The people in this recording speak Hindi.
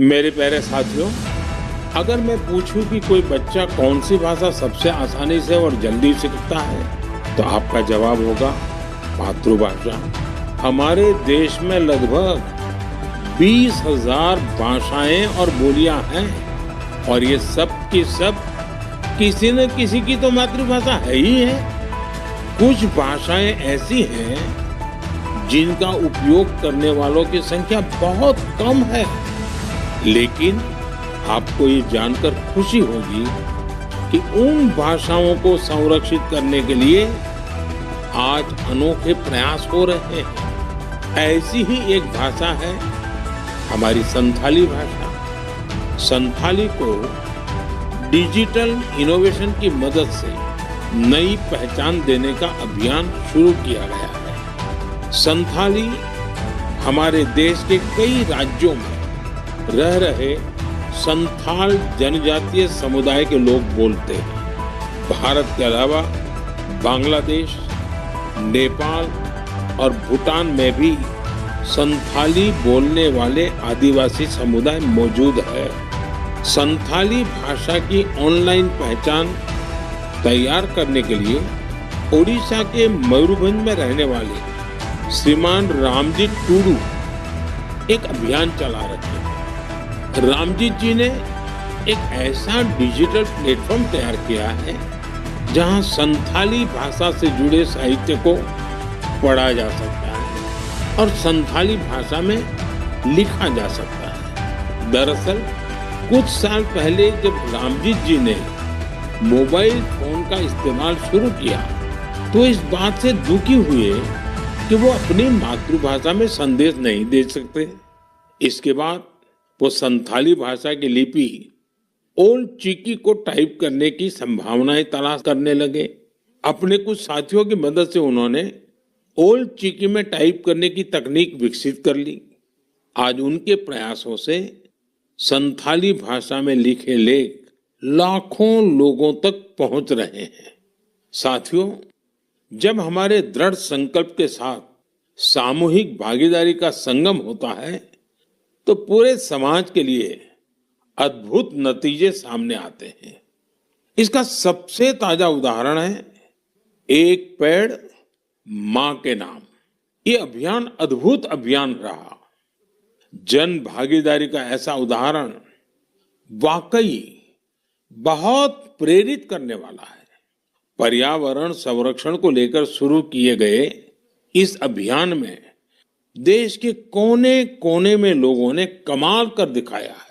मेरे प्यारे साथियों, अगर मैं पूछूं कि कोई बच्चा कौन सी भाषा सबसे आसानी से और जल्दी सीखता है, तो आपका जवाब होगा मातृभाषा। हमारे देश में लगभग 20,000 भाषाएं और बोलियां हैं और ये सब की सब किसी न किसी की तो मातृभाषा है ही है। कुछ भाषाएं ऐसी हैं जिनका उपयोग करने वालों की संख्या बहुत कम है, लेकिन आपको ये जानकर खुशी होगी कि उन भाषाओं को संरक्षित करने के लिए आज अनोखे प्रयास हो रहे हैं। ऐसी ही एक भाषा है हमारी संथाली भाषा। संथाली को डिजिटल इनोवेशन की मदद से नई पहचान देने का अभियान शुरू किया गया है। संथाली हमारे देश के कई राज्यों में रह रहे संथाल जनजातीय समुदाय के लोग बोलते हैं। भारत के अलावा बांग्लादेश, नेपाल और भूटान में भी संथाली बोलने वाले आदिवासी समुदाय मौजूद है। संथाली भाषा की ऑनलाइन पहचान तैयार करने के लिए ओडिशा के मयूरभंज में रहने वाले श्रीमान रामजीत टूडू एक अभियान चला रहे हैं। रामजीत जी ने एक ऐसा डिजिटल प्लेटफॉर्म तैयार किया है जहां संथाली भाषा से जुड़े साहित्य को पढ़ा जा सकता है और संथाली भाषा में लिखा जा सकता है। दरअसल कुछ साल पहले जब रामजीत जी ने मोबाइल फोन का इस्तेमाल शुरू किया तो इस बात से दुखी हुए कि वो अपनी मातृभाषा में संदेश नहीं दे सकते। इसके बाद वो संथाली भाषा की लिपि ओल्ड चिकी को टाइप करने की संभावनाएं तलाश करने लगे। अपने कुछ साथियों की मदद से उन्होंने ओल्ड चिकी में टाइप करने की तकनीक विकसित कर ली। आज उनके प्रयासों से संथाली भाषा में लिखे लेख लाखों लोगों तक पहुंच रहे हैं। साथियों, जब हमारे दृढ़ संकल्प के साथ सामूहिक भागीदारी का संगम होता है तो पूरे समाज के लिए अद्भुत नतीजे सामने आते हैं। इसका सबसे ताजा उदाहरण है एक पेड़ मां के नाम। ये अभियान अद्भुत अभियान रहा। जन भागीदारी का ऐसा उदाहरण वाकई बहुत प्रेरित करने वाला है। पर्यावरण संरक्षण को लेकर शुरू किए गए इस अभियान में देश के कोने कोने में लोगों ने कमाल कर दिखाया है।